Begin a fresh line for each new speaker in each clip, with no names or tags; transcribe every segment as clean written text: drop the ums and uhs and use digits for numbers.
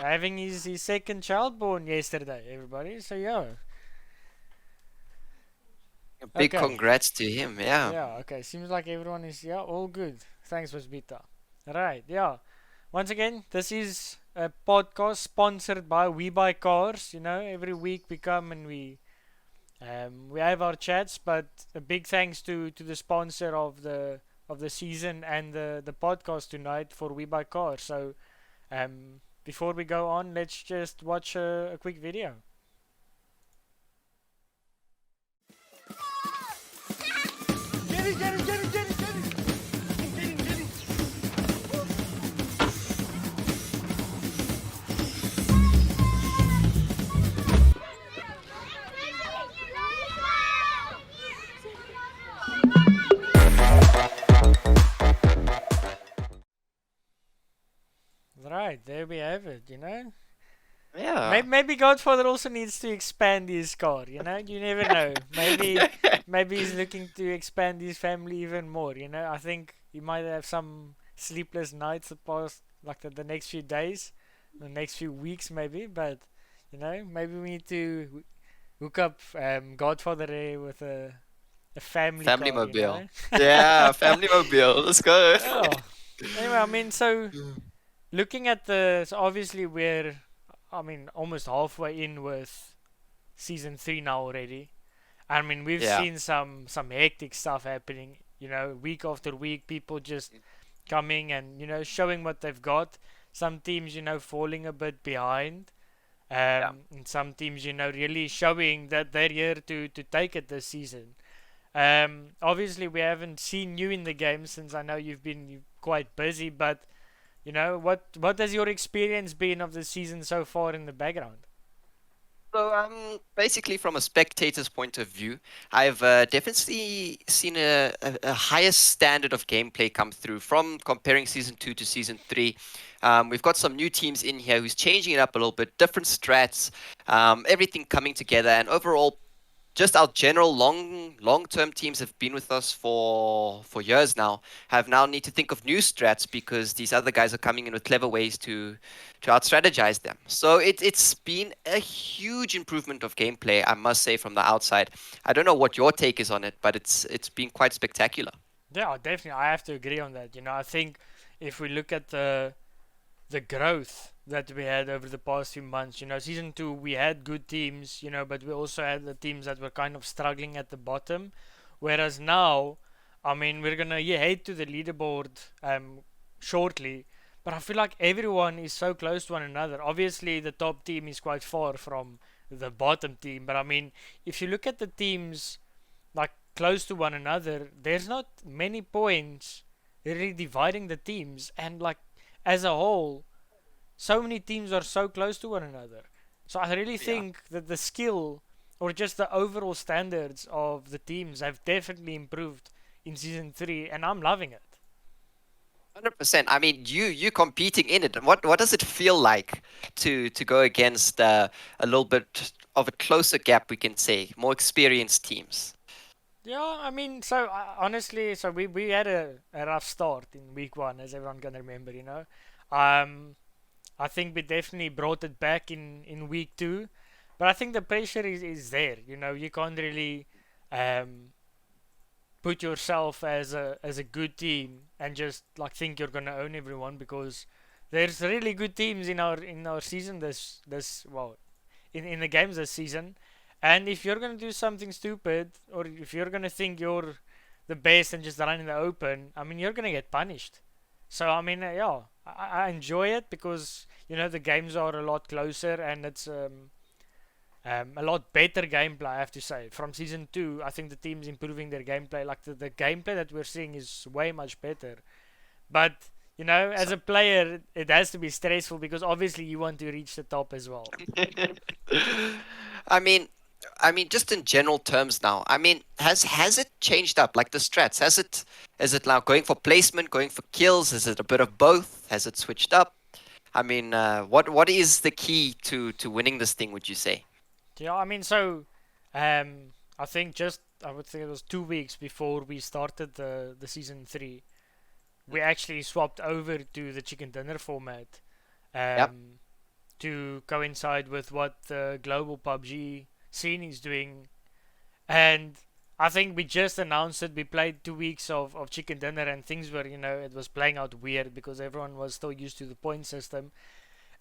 having his second child born yesterday, everybody. So yeah.
A big
Okay.
congrats to him. Yeah.
Yeah, okay. Seems like everyone is, yeah, all good. Thanks, Wasbita. Right, yeah. Once again, this is a podcast sponsored by WeBuyCars. You know, every week we come and we have our chats, but a big thanks to the sponsor of the season and the podcast tonight for WeBuyCars. So, before we go on, let's just watch a quick video. Get it, get it, get it, get it, get it. Get it, get it. Right, there we have it, you know.
Yeah.
Maybe Godfather also needs to expand his car, you know? You never know. Maybe he's looking to expand his family even more, you know? I think he might have some sleepless nights the past like the next few days, the next few weeks maybe, but you know, maybe we need to hook up Godfather with a family
Family
car, you
mobile.
know?
Yeah, family mobile. Let's go.
Oh. Anyway, I mean, so looking at so obviously we're, I mean, almost halfway in with season 3 now already. I mean, we've
Yeah.
seen some hectic stuff happening. You know, week after week, people just coming and showing what they've got. Some teams, falling a bit behind.
Yeah.
And some teams, really showing that they're here to take it this season. Obviously, we haven't seen you in the game since I know you've been quite busy. But what has your experience been of the season so far in the background?
So, basically, from a spectator's point of view, I've definitely seen a higher standard of gameplay come through from comparing season 2 to season 3. We've got some new teams in here who's changing it up a little bit, different strats, everything coming together, and overall just our general long-term teams have been with us for years now, have now need to think of new strats because these other guys are coming in with clever ways to out strategize them. So it's been a huge improvement of gameplay, I must say, from the outside. I don't know what your take is on it, but it's been quite spectacular.
Yeah, definitely. I have to agree on that. I think if we look at the growth that we had over the past few months, season two we had good teams, but we also had the teams that were kind of struggling at the bottom. Whereas now, I mean, we're gonna head to the leaderboard shortly, but I feel like everyone is so close to one another. Obviously, the top team is quite far from the bottom team, but I mean, if you look at the teams like close to one another, there's not many points really dividing the teams, and like as a whole, so many teams are so close to one another. So I really
Yeah.
think that the skill or just the overall standards of the teams have definitely improved in season 3, and I'm loving it.
100%. I mean, you competing in it. What does it feel like to go against a little bit of a closer gap, we can say, more experienced teams?
Yeah, I mean, so honestly, so we had a rough start in week 1, as everyone can remember, Um, I think we definitely brought it back in week 2, but I think the pressure is there. You can't really um, put yourself as a good team and just like think you're gonna own everyone, because there's really good teams in our season this well in the games this season. And if you're gonna do something stupid, or if you're gonna think you're the best and just run in the open, I mean, you're gonna get punished. So I mean, yeah, I enjoy it because the games are a lot closer, and it's a lot better gameplay, I have to say. From season 2, I think the team's improving their gameplay. Like the gameplay that we're seeing is way much better. But, as
So,
a player, it has to be stressful because obviously you want to reach the top as well.
I mean, just in general terms now. I mean, has it changed up like the strats? Is it now going for placement, going for kills? Is it a bit of both? Has it switched up? I mean, what is the key to winning this thing? Would you say?
Yeah, I mean, so I think I would say it was 2 weeks before we started the season 3, we actually swapped over to the chicken dinner format
Yep.
um, to coincide with what the global PUBG scene is doing. And I think we just announced it. We played 2 weeks of chicken dinner, and things were, it was playing out weird because everyone was still used to the point system.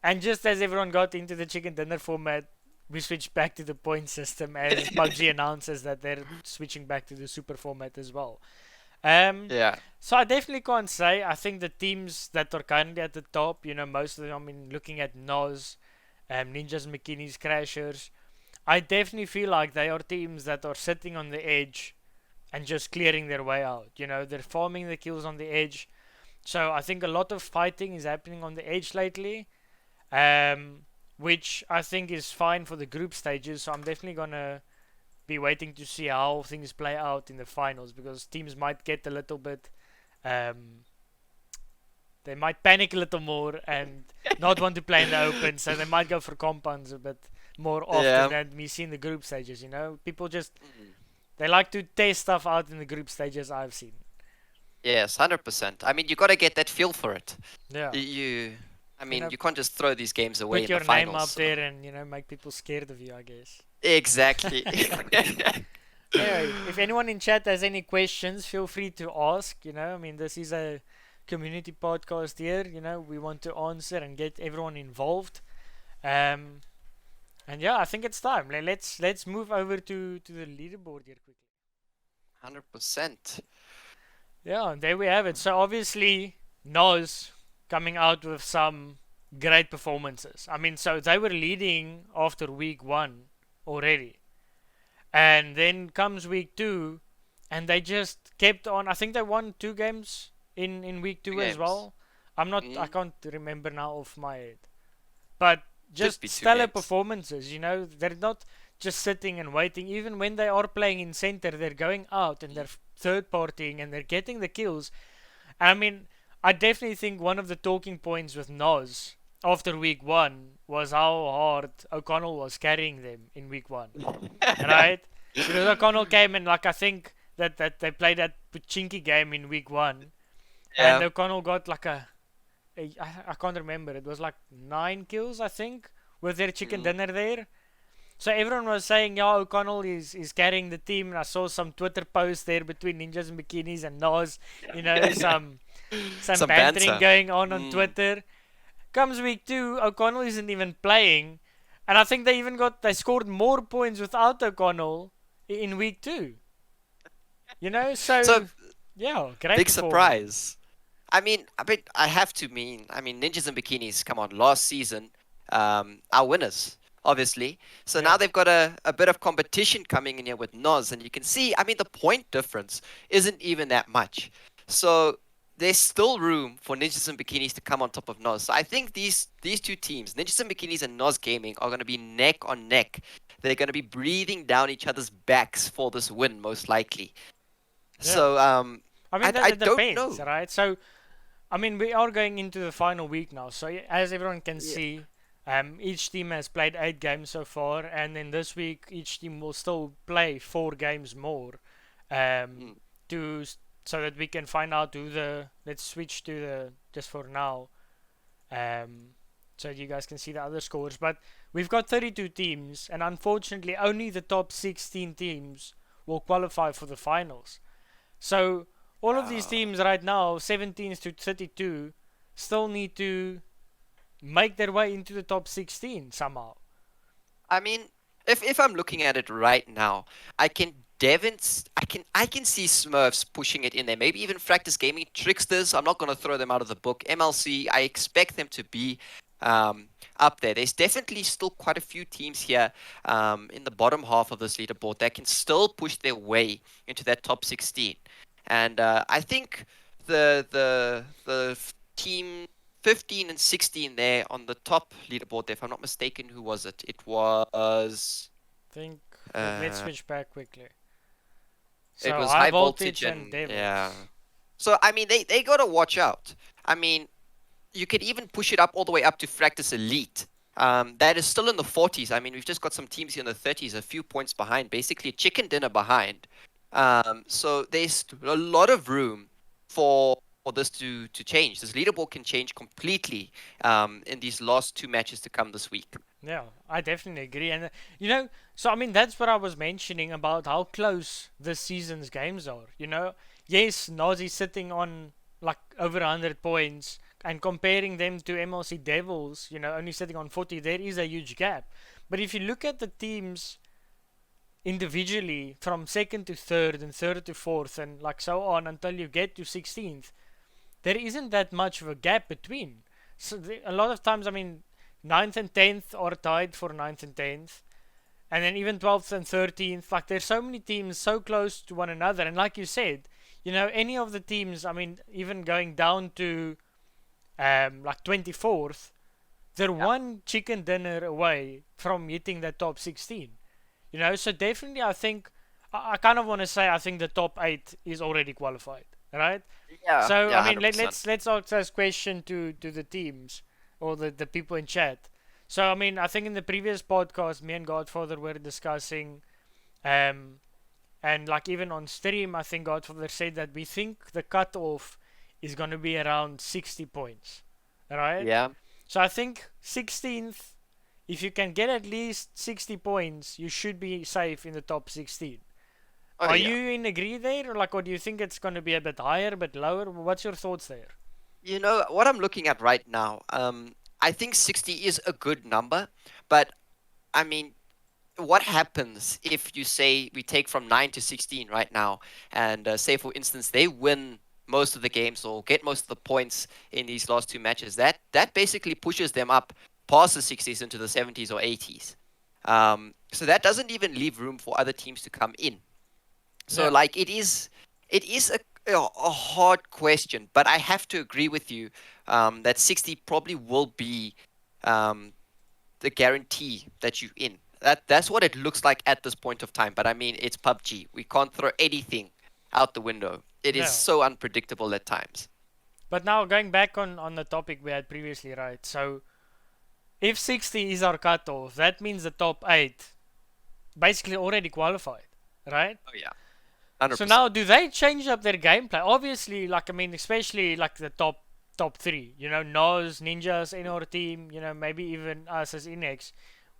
And just as everyone got into the chicken dinner format, we switched back to the point system as PUBG announces that they're switching back to the super format as well. Um,
Yeah.
so I definitely can't say. I think the teams that are currently at the top, most of them, looking at Noz, Ninjas, McKinney's, Crashers, I definitely feel like they are teams that are sitting on the edge and just clearing their way out. They're farming the kills on the edge. So I think a lot of fighting is happening on the edge lately, um, which I think is fine for the group stages. So I'm definitely gonna be waiting to see how things play out in the finals because teams might get a little bit, um, they might panic a little more and not want to play in the open, so they might go for compounds a bit more often
Yeah.
than we see in the group stages. People just
Mm.
they like to test stuff out in the group stages. I've seen.
Yes, 100%. I mean, you got to get that feel for it.
Yeah,
I
you
mean,
know,
you can't just throw these games away
put
in the
your name
finals.
up there and make people scared of you, I guess.
Exactly.
Anyway, if anyone in chat has any questions, feel free to ask. This is a community podcast here. We want to answer and get everyone involved. Um, and yeah, I think it's time. Let's move over to the leaderboard here quickly.
100%.
Yeah, and there we have it. So obviously, Nos coming out with some great performances. So they were leading after week one already. And then comes week two, and they just kept on. I think they won 2 games in week
Two
two as
games.
well. I
Mm.
can't remember now off my head. But
Should
just
be two
stellar
games.
performances, they're not just sitting and waiting. Even when they are playing in center, they're going out and they're third partying and they're getting the kills. And I definitely think one of the talking points with Nos after week one was how hard O'Connell was carrying them in week one, right? Because O'Connell came and I think that they played that Pachinki game in week one, and
Yeah.
O'Connell got I can't remember. It was like 9 kills, I think, with their chicken
Mm.
dinner there. So everyone was saying, yeah, O'Connell is carrying the team. And I saw some Twitter posts there between Ninjas and Bikinis and Nas, some
Some
bantering
banter.
going on
Mm.
Twitter. Comes week two, O'Connell isn't even playing. And I think they scored more points without O'Connell in week two.
So
So yeah, great
big
performance.
surprise. I have to Ninjas and Bikinis, come on, last season, our winners, obviously. So now
Yeah,
they've got a bit of competition coming in here with Noz, and you can see, the point difference isn't even that much. So there's still room for Ninjas and Bikinis to come on top of Noz. So I think these two teams, Ninjas and Bikinis and Noz Gaming, are going to be neck on neck. They're going to be breathing down each other's backs for this win, most likely.
yeah.
So
That
I
it
don't
depends,
know.
right? So we are going into the final week now. So as everyone can
Yeah.
see, each team has played 8 games so far, and then this week each team will still play 4 games more, um,
Mm.
to so that we can find out who the. Let's switch to the just for now, so you guys can see the other scores. But we've got 32 teams, and unfortunately, only the top 16 teams will qualify for the finals. So all of these
Uh,
teams right now, 17s to 32, still need to make their way into the top 16 somehow.
I mean, if I'm looking at it right now, I can I can see Smurfs pushing it in there. Maybe even Fractal Gaming, Tricksters. I'm not going to throw them out of the book. MLC, I expect them to be up there. There's definitely still quite a few teams here in the bottom half of this leaderboard that can still push their way into that top 16. And I think the team 15 and 16 there on the top leaderboard there, if I'm not mistaken, who was it? It was
Think let's
uh,
switch back quickly.
it
So
was
high
high
voltage
voltage
and
and yeah.
devils.
So they gotta watch out. I mean, you could even push it up all the way up to Fractus Elite. That is still in the 40s. We've just got some teams here in the 30s, a few points behind, basically a chicken dinner behind. So there's a lot of room for for this to change. This leaderboard can change completely in these last 2 matches to come this week.
Yeah, I definitely agree. And, so I mean, that's what I was mentioning about how close this season's games are. Yes, Nazi's sitting on like over 100 points, and comparing them to MLC Devils, only sitting on 40, there is a huge gap. But if you look at the teams individually from second to third and third to fourth and like so on until you get to 16th, there isn't that much of a gap between. So a lot of times, I mean, ninth and 10th are tied for ninth and 10th. And then even 12th and 13th, like there's so many teams so close to one another. And like you said, any of the teams, I mean, even going down to like 24th, they're
Yeah.
one chicken dinner away from hitting the top 16. So definitely I think, I kind of want to say I think the top 8 is already qualified, right?
Yeah,
So I
yeah,
mean,
100%.
let's ask this question to the teams or the people in chat. So I mean, I think in the previous podcast, me and Godfather were discussing, um, and like even on stream, I think Godfather said that we think the cutoff is gonna be around 60 points, right?
Yeah.
So I think 16th, if you can get at least 60 points, you should be safe in the top 16.
Oh
Are
yeah.
you in agree there, or do you think it's gonna be a bit higher, a bit lower? What's your thoughts there?
You know what I'm looking at right now. I think 60 is a good number, but I mean, what happens if you say we take from 9 to 16 right now, and say for instance they win most of the games or get most of the points in these last 2 matches? That basically pushes them up past the 60s into the 70s or 80s. So that doesn't even leave room for other teams to come in. So
Yeah,
like it is a hard question, but I have to agree with you that 60 probably will be um, the guarantee that you're in. That's what it looks like at this point of time. But I mean, it's PUBG. We can't throw anything out the window. It is
no.
so unpredictable at times.
But now going back on the topic we had previously, right? So if 60 is our cutoff, that means the top 8 basically already qualified, right?
Oh yeah,
So
100%.
now, do they change up their gameplay? Obviously, like I mean, especially like the top three. Nos, Ninjas in our team. Maybe even us as Inex.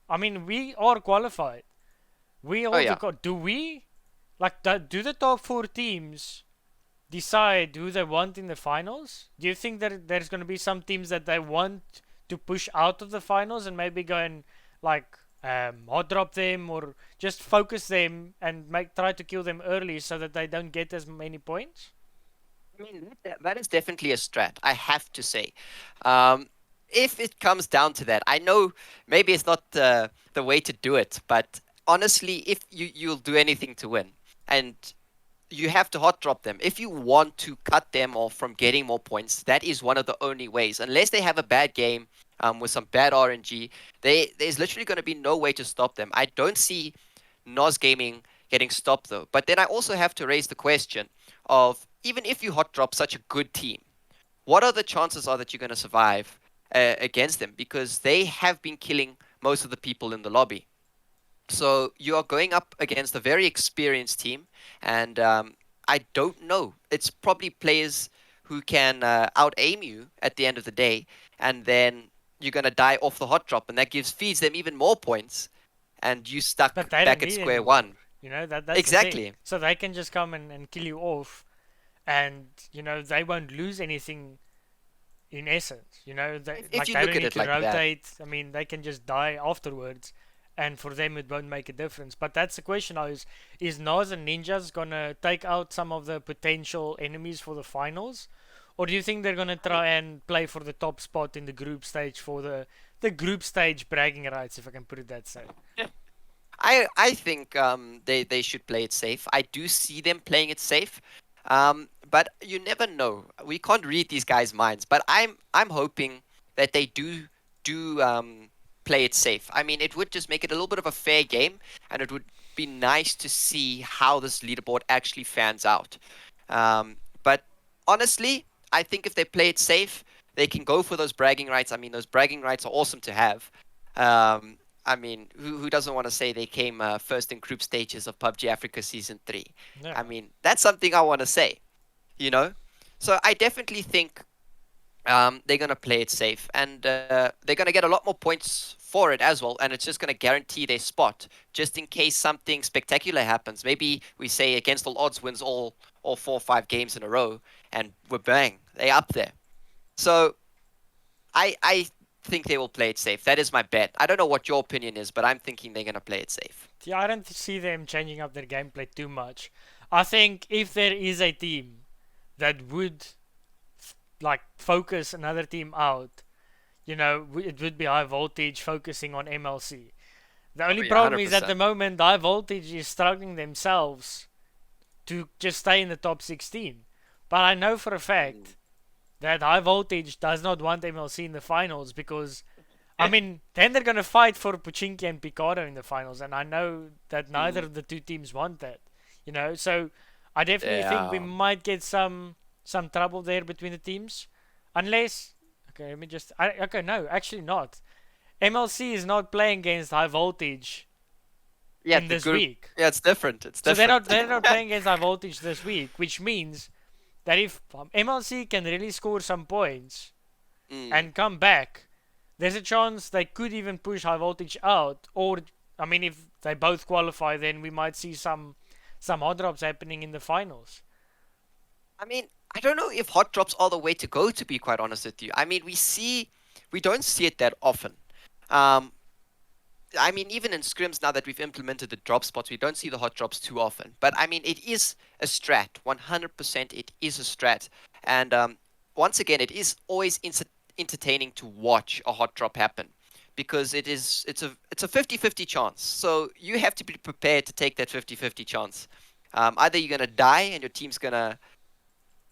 I mean, we are qualified. We
Oh
all
yeah.
do we like do the top four teams decide who they want in the finals? Do you think that there's going to be some teams that they want to push out of the finals and maybe go and like hot drop them or just focus them and try to kill them early so that they don't get as many points?
I mean, that is definitely a strat, I have to say. Um, if it comes down to that, I know maybe it's not the way to do it, but honestly, if you'll do anything to win, and you have to hot drop them. If you want to cut them off from getting more points, that is one of the only ways. Unless they have a bad game with some bad RNG, there's literally going to be no way to stop them. I don't see Nos Gaming getting stopped though. But then I also have to raise the question of, even if you hot drop such a good team, what are the chances are that you're going to survive against them? Because they have been killing most of the people in the lobby. So you are going up against a very experienced team, and I don't know. It's probably players who can out aim you at the end of the day, and then you're gonna die off the hot drop, and that feeds them even more points, and you stuck
But they don't
back at
need
square
anymore.
one.
That's the thing.
Exactly.
So they can just come and kill you off, and they won't lose anything in essence.
If you
They
look
don't
at
need
it
to
like that,
rotate. I mean, they can just die afterwards, and for them it won't make a difference. But that's the question now: is Nas and Ninjas gonna take out some of the potential enemies for the finals, or do you think they're gonna
I
try and play for the top spot in the group stage for the group stage bragging rights, if I can put it that way?
I think they should play it safe. I do see them playing it safe, but you never know. We can't read these guys' minds. But I'm hoping that they do play it safe. I mean, it would just make it a little bit of a fair game, and it would be nice to see how this leaderboard actually fans out. But honestly, I think if they play it safe, they can go for those bragging rights. I mean, those bragging rights are awesome to have. I mean, who doesn't want to say they came first in group stages of PUBG Africa Season 3?
Yeah.
I mean, that's something I want to say, you know? So I definitely think they're going to play it safe, and they're going to get a lot more points for it as well, and it's just going to guarantee their spot just in case something spectacular happens. Maybe we say against all odds wins all 4 or 5 games in a row, and we're bang, they're up there. So I think they will play it safe. That is my bet. I don't know what your opinion is, but I'm thinking they're going to play it safe.
Yeah, I don't see them changing up their gameplay too much. I think if there is a team that would like focus another team out, it would be high voltage focusing on MLC. The
Oh
only
yeah,
problem is at
100%.
the moment high voltage is struggling themselves to just stay in the top 16. But I know for a
Mm.
fact that high voltage does not want MLC in the finals because I mean, then they're gonna fight for Puchinki and Picardo in the finals, and I know that neither
Mm.
of the two teams want that. So I definitely think we
Yeah.
might get some trouble there between the teams, unless okay, let me just okay, no, actually not. MLC is not playing against high voltage
Yeah,
in
the
this
group.
week,
Yeah, it's different. It's
so they're
different.
not they're not playing against high voltage this week, which means that if MLC can really score some points
Mm.
and come back, there's a chance they could even push high voltage out. Or I mean, if they both qualify, then we might see some hot drops happening in the finals.
I mean, I don't know if hot drops are the way to go, to be quite honest with you. I mean, we don't see it that often. Um, I mean, even in scrims now that we've implemented the drop spots, we don't see the hot drops too often. But I mean, it is a strat. 100% it is a strat. And once again, it is always entertaining to watch a hot drop happen because it's a 50-50 chance. So you have to be prepared to take that 50-50 chance. Either you're going to die and your team's going to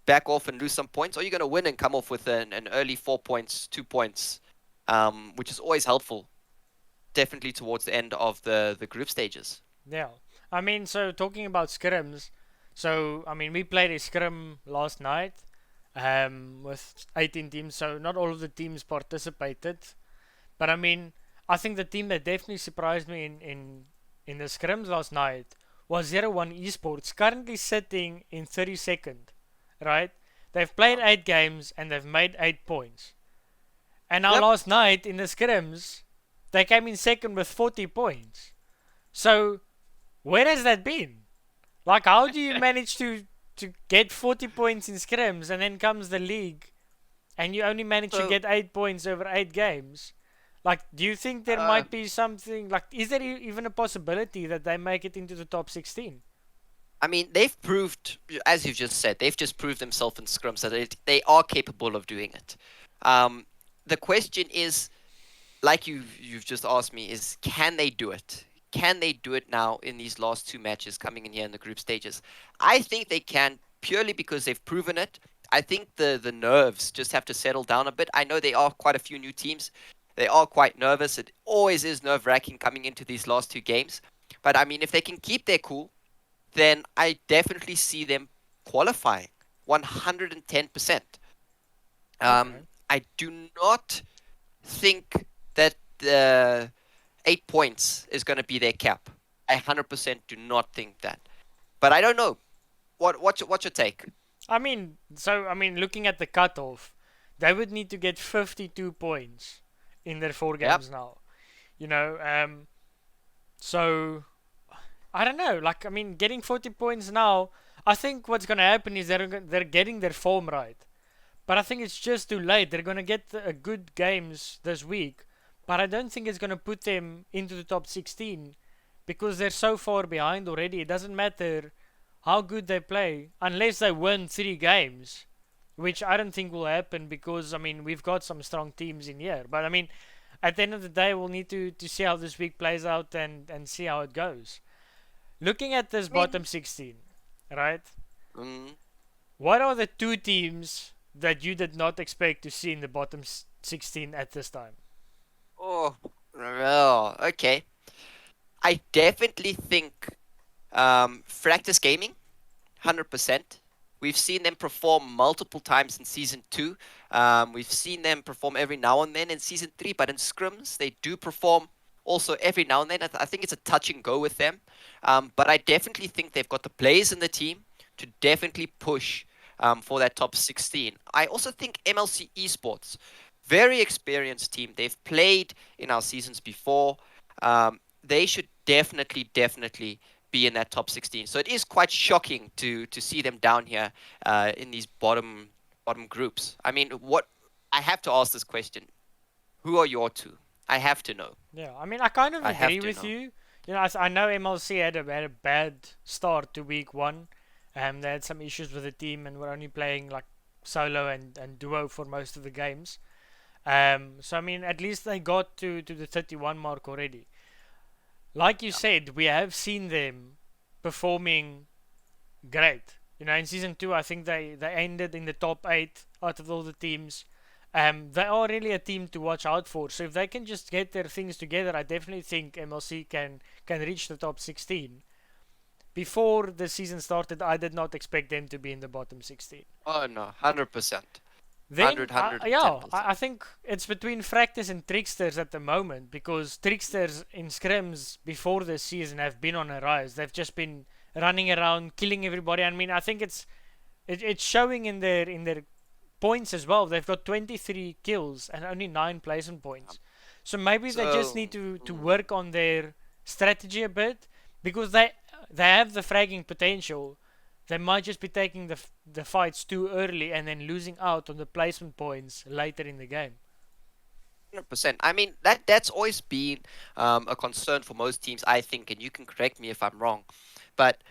back off and lose some points, or you're going to win and come off with an early 4 points, 2 points, which is always helpful, definitely towards the end of the group stages.
Yeah, I mean, so talking about scrims, so I mean, we played a scrim last night, with 18 teams. So not all of the teams participated, but I mean, I think the team that definitely surprised me in the scrims last night was 01 Esports, currently sitting in 32nd, right? They've played
Yeah.
8 games and they've made 8 points. And now
Yep.
last night in the scrims, they came in second with 40 points. So where has that been? Like, how do you manage to get 40 points in scrims and then comes the league and you only manage to
So,
get 8 points over 8 games? Like, do you think there
uh,
might be something like? Is there even a possibility that they make it into the top 16?
I mean, they've proved, as you've just said, they've just proved themselves in scrims that they are capable of doing it. Um, the question is, like you've just asked me, is can they do it? Can they do it now in these last 2 matches coming in here in the group stages? I think they can purely because they've proven it. I think the nerves just have to settle down a bit. I know there are quite a few new teams. They are quite nervous. It always is nerve-wracking coming into these last 2 games. But I mean, if they can keep their cool, then I definitely see them qualifying 110%.
Okay,
I do not think that the 8 points is going to be their cap. I 100% do not think that. But I don't know. What's your take?
I mean, looking at the cutoff, they would need to get 52 points in their four
Yep.
games now. You know, so I don't know. Like, I mean, getting 40 points now, I think what's gonna happen is they're getting their form right. But I think it's just too late. They're gonna get good games this week, but I don't think it's gonna put them into the top 16 because they're so far behind already. It doesn't matter how good they play unless they win 3 games, which I don't think will happen because I mean we've got some strong teams in here. But I mean, at the end of the day, we'll need to see how this week plays out and see how it goes. Looking at this
I mean,
bottom 16, right?
mm,
What are the two teams that you did not expect to see in the bottom 16 at this time?
oh, okay. I definitely think Fractus Gaming, 100%. We've seen them perform multiple times in season 2. We've seen them perform every now and then in season 3, but in scrims, they do perform also every now and then. I think it's a touch and go with them. But I definitely think they've got the players in the team to definitely push for that top 16. I also think MLC Esports, very experienced team. They've played in our seasons before. They should definitely be in that top 16. So it is quite shocking to see them down here in these bottom groups. I mean, what I have to ask this question: who are your two? I have to know.
Yeah, I mean, I kind of
I have
agree
to
with
know.
you. You know, I know MLC had a bad start to week one. They had some issues with the team and were only playing like solo and duo for most of the games. So I mean, at least they got to the 31 mark already. Like you
Yeah.
said, we have seen them performing great. You know, in season two, I think they ended in the top eight out of all the teams. They are really a team to watch out for. So if they can just get their things together, I definitely think MLC can reach the top 16. Before the season started, I did not expect them to be in the bottom 16.
Oh no, 100%.
Then,
110%.
I think it's between Fractals and Tricksters at the moment because Tricksters in scrims before this season have been on a rise. They've just been running around, killing everybody. I mean, I think it's showing in their points as well. They've got 23 kills and only 9 placement points. So maybe they just
So,
need to work on their strategy a bit because they have the fragging potential. They might just be taking the fights too early and then losing out on the placement points later in the game.
100%. I mean, that's always been a concern for most teams, I think, and you can correct me if I'm wrong. But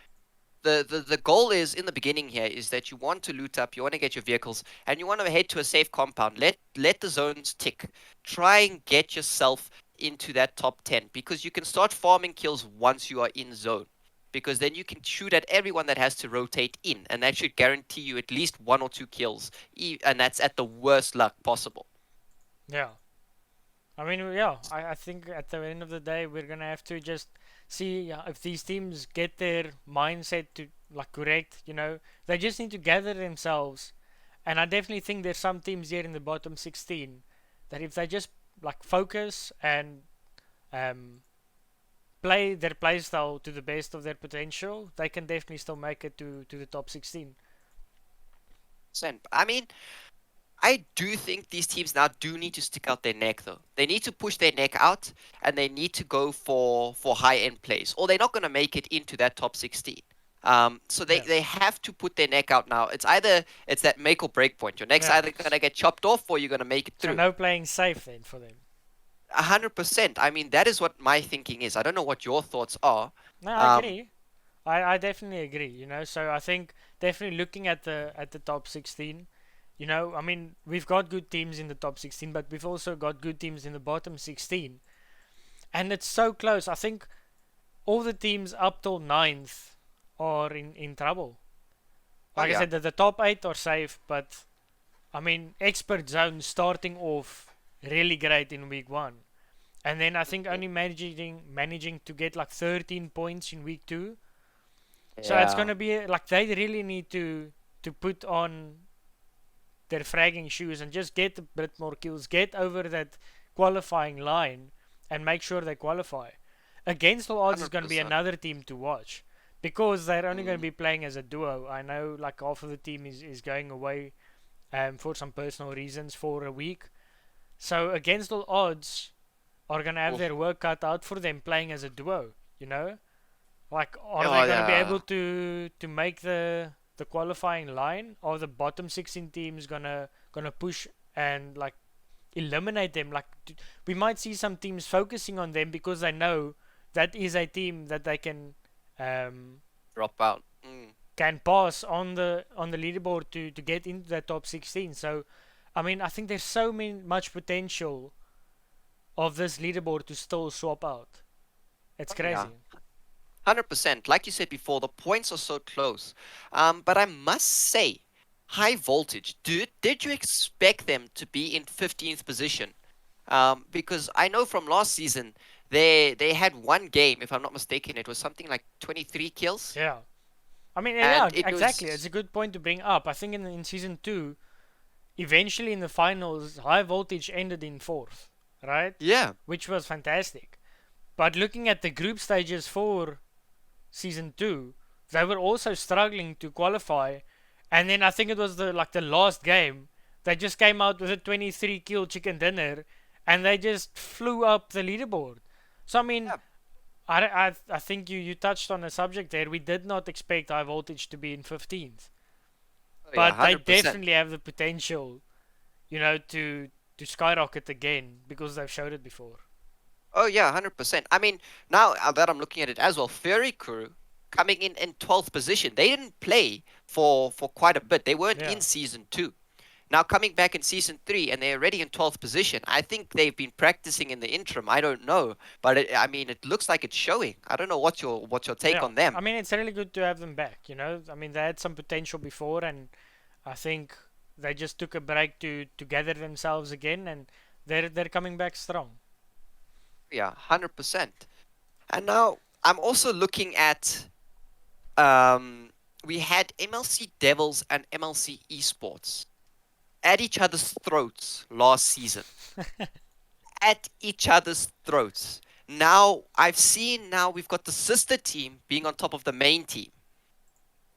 the goal is in the beginning here is that you want to loot up, you want to get your vehicles, and you want to head to a safe compound. Let the zones tick. Try and get yourself into that top 10 because you can start farming kills once you are in zone. Because then you can shoot at everyone that has to rotate in, and that should guarantee you at least 1 or 2 kills, and that's at the worst luck possible.
Yeah. I mean, yeah, I think at the end of the day, we're gonna have to just see if these teams get their mindset to like correct. You know, they just need to gather themselves, and I definitely think there's some teams here in the bottom 16 that if they just like focus and um, play their playstyle to the best of their potential, they can definitely still make it to the top 16.
I mean, I do think these teams now do need to stick out their neck, though. They need to push their neck out, and they need to go for high end plays, or they're not going to make it into that top 16. So they,
Yeah.
they have to put their neck out now. It's either it's that make or break point. Your neck's
Yeah.
either going to get chopped off, or you're going to make it
So
through.
no playing safe then for them.
100%. I mean, that is what my thinking is. I don't know what your thoughts are.
No, I
Um,
agree. I definitely agree. You know, so I think definitely looking at the top 16. You know, I mean, we've got good teams in the top 16, but we've also got good teams in the bottom 16, and it's so close. I think all the teams up till ninth are in trouble.
oh
Like I
yeah.
said, the top 8 are safe, but I mean, expert zone starting off really great in week 1. And then I think
Mhm.
only managing to get like 13 points in week 2. So it's
Yeah.
gonna be like they really need to put on their fragging shoes and just get a bit more kills, get over that qualifying line, and make sure they qualify. Against all odds is going to be
100%.
another team to watch because they're only going to
Mm.
be playing as a duo. I know like half of the team is going away for some personal reasons for a week. So against all odds are going to have
Oh,
their work cut out for them playing as a duo, you know? Like, are they
oh,
going to be
yeah.
able to make the qualifying line? Or the bottom 16 teams gonna push and like eliminate them? Like, we might see some teams focusing on them because they know that is a team that they um,
Drop out. Mm.
can pass on the leaderboard to get into the top 16. So, I mean, I think there's so much potential of this leaderboard to still swap out. It's
Oh yeah.
crazy.
100%. Like you said before, the points are so close. But I must say, high voltage. Did you expect them to be in 15th position? Because I know from last season they had one game, if I'm not mistaken, it was something like 23 kills,
Yeah. I mean, yeah,
and it
exactly. It's
was
a good point to bring up. I think in season two, eventually in the finals, High Voltage ended in fourth, right?
yeah.
Which was fantastic. But looking at the group stages for season two, they were also struggling to qualify, And then I think it was the last game, they just came out with a 23 kill chicken dinner, and they just flew up the leaderboard. So I mean,
Yeah.
I think you touched on a subject there. We did not expect high voltage to be in 15th,
Oh yeah,
but they
100%.
definitely have the potential, to skyrocket again because they've showed it before.
Oh yeah, 100%. I mean, now that I'm looking at it as well, Fury Crew coming in 12th position. They didn't play for quite a bit. They weren't
Yeah,
in season 2. Now coming back in season 3 and they're already in 12th position. I think they've been practicing in the interim. I don't know, but I mean, it looks like it's showing. I don't know what's your take
yeah.
on them.
I mean, it's really good to have them back. I mean, they had some potential before, and I think they just took a break to gather themselves again, and they're coming back strong.
Yeah, 100%. And now I'm also looking at we had MLC Devils and MLC Esports at each other's throats last season. At each other's throats. Now we've got the sister team being on top of the main team.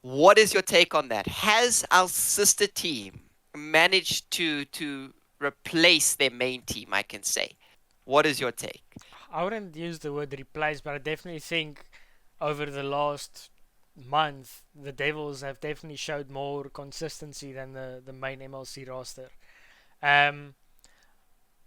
What is your take on that? Has our sister team managed to replace their main team, I can say? What is your take?
I wouldn't use the word replace, but I definitely think over the last month, the Devils have definitely showed more consistency than the main MLC roster. Um,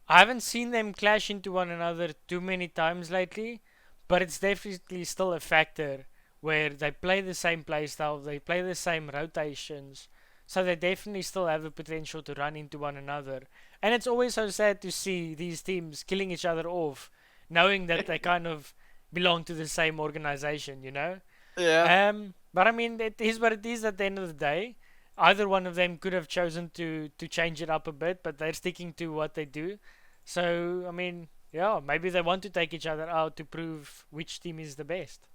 I haven't seen them clash into one another too many times lately, but it's definitely still a factor where they play the same playstyle, they play the same rotations, so they definitely still have the potential to run into one another. And it's always so sad to see these teams killing each other off, knowing that they kind of belong to the same organization.
Yeah.
But I mean, it is what it is at the end of the day. Either one of them could have chosen to change it up a bit, but they're sticking to what they do. So, I mean, yeah, maybe they want to take each other out to prove which team is the best.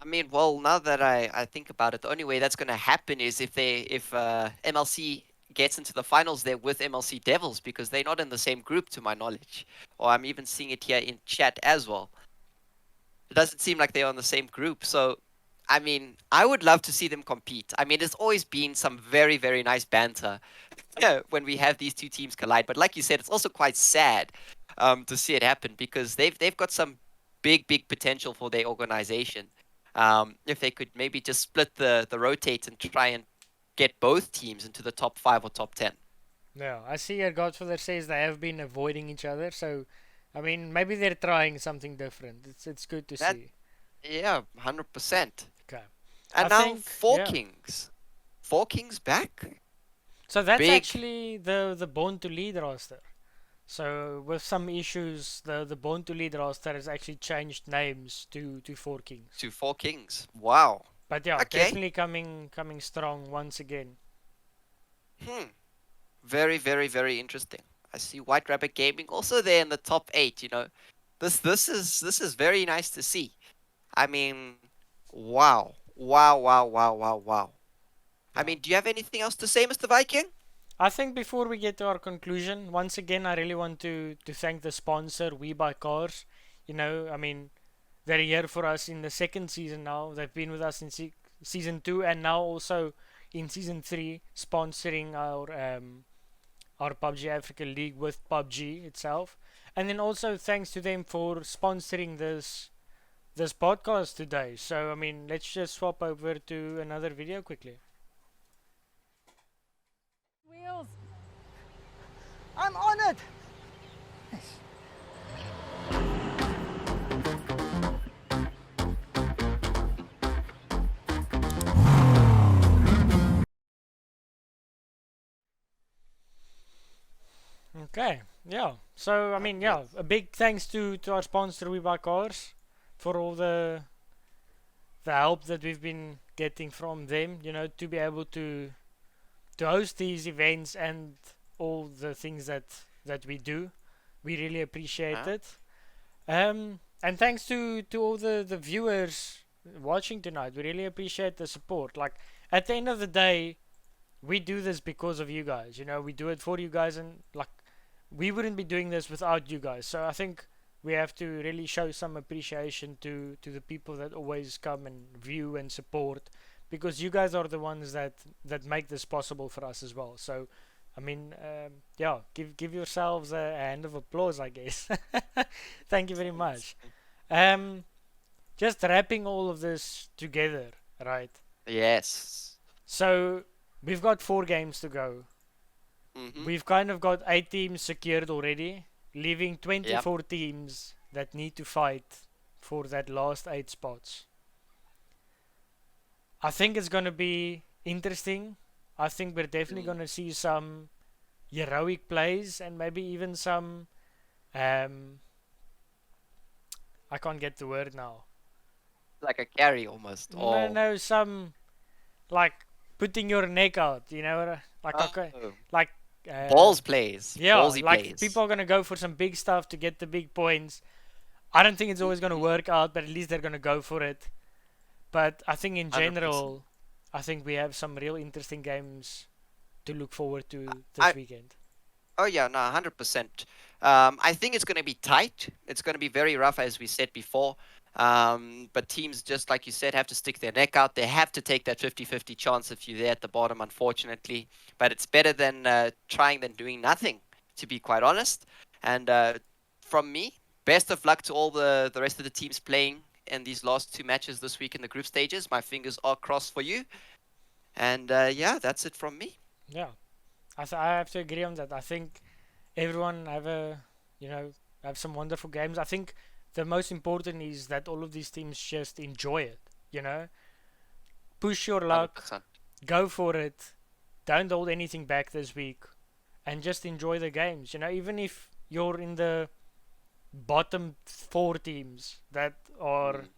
I mean, well, now that I think about it, the only way that's going to happen is if MLC gets into the finals there with MLC Devils because they're not in the same group to my knowledge. Or I'm even seeing it here in chat as well. It doesn't seem like they're on the same group. So, I mean, I would love to see them compete. I mean, there's always been some very, very nice banter when we have these two teams collide. But like you said, it's also quite sad to see it happen because they've got some big potential for their organization. If they could maybe just split the rotate and try and get both teams into the top 5 or top 10.
Yeah, I see here Godfather says they have been avoiding each other, so I mean maybe they're trying something different. It's good to
That
see.
Yeah, 100%.
Okay. I
And now
think
Four
yeah.
Kings. Four Kings back.
So that's
Big.
actually the Born to Lead roster. So with some issues, the Born to Lead roster has actually changed names to Four Kings.
To Four Kings. Wow.
But yeah,
Okay.
definitely coming strong once again.
Hmm. Very, very, very interesting. I see White Rabbit Gaming also there in the top 8, you know. This is very nice to see. I mean, wow. Wow, wow, wow, wow, wow. I
Yeah.
mean, do you have anything else to say, Mr. Viking?
I think before we get to our conclusion, once again, I really want to thank the sponsor, WeBuyCars. I mean, they're here for us in the second season now. They've been with us in season 2 and now also in season 3, sponsoring our PUBG Africa League with PUBG itself. And then also thanks to them for sponsoring this podcast today. So I mean, let's just swap over to another video quickly.
Wheels. I'm on it.
Okay, yeah. So I mean, yeah, a big thanks to our sponsor WeBuyCars for all the help that we've been getting from them. To be able to host these events and all the things that we do. We really appreciate
Huh?
it. And thanks to all the viewers watching tonight. We really appreciate the support. Like at the end of the day, we do this because of you guys. We do it for you guys, and like we wouldn't be doing this without you guys. So I think we have to really show some appreciation to the people that always come and view and support because you guys are the ones that make this possible for us as well. So, I mean, yeah, give yourselves a hand of applause, I guess. Thank you very much. Um, just wrapping all of this together, right?
Yes.
So we've got 4 games to go.
Mm-hmm.
We've kind of got 8 teams secured already, leaving
Yep.
24 teams that need to fight for that last 8 spots. I think it's going to be interesting. I think we're definitely
Mm.
going to see some heroic plays and maybe even some. Um, I can't get the word now.
Like a carry almost.
No,
Or
no, some like putting your neck out. Like okay,
oh,
like
balls plays.
yeah,
Ballsy
like
plays.
people are gonna go for some big stuff to get the big points. I don't think it's always gonna work out, but at least they're gonna go for it. But I think in
100%.
general, I think we have some real interesting games to look forward to this
I
weekend.
Oh yeah, no, 100%. I think it's going to be tight. It's going to be very rough, as we said before. But teams, just like you said, have to stick their neck out. They have to take that 50-50 chance if you're there at the bottom, unfortunately. But it's better than trying than doing nothing, to be quite honest. And from me, best of luck to all the rest of the teams playing in these last 2 matches this week in the group stages. My fingers are crossed for you. And yeah, that's it from me.
Yeah, I have to agree on that. I think everyone have some wonderful games. I think the most important is that all of these teams just enjoy it. You know, push your luck,
100%.
go for it. Don't hold anything back this week, and just enjoy the games. Even if you're in the bottom 4 teams that are
Mm.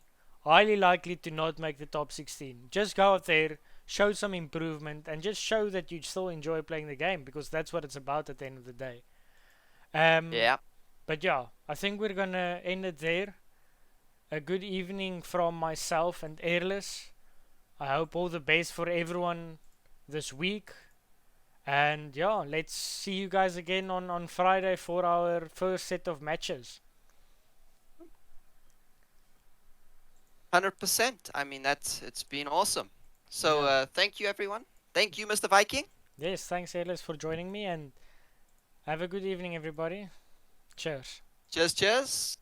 highly likely to not make the top 16, just go out there, show some improvement, and just show that you still enjoy playing the game, because that's what it's about at the end of the day.
Yeah.
But yeah, I think we're gonna end it there. A good evening from myself and Airless. I hope all the best for everyone this week. And yeah, let's see you guys again on Friday for our first set of matches.
100%. I mean, it's been awesome. So
Yeah.
thank you, everyone. Thank you, Mr. Viking.
Yes, thanks Airless for joining me, and have a good evening, everybody. Cheers.
Cheers, cheers.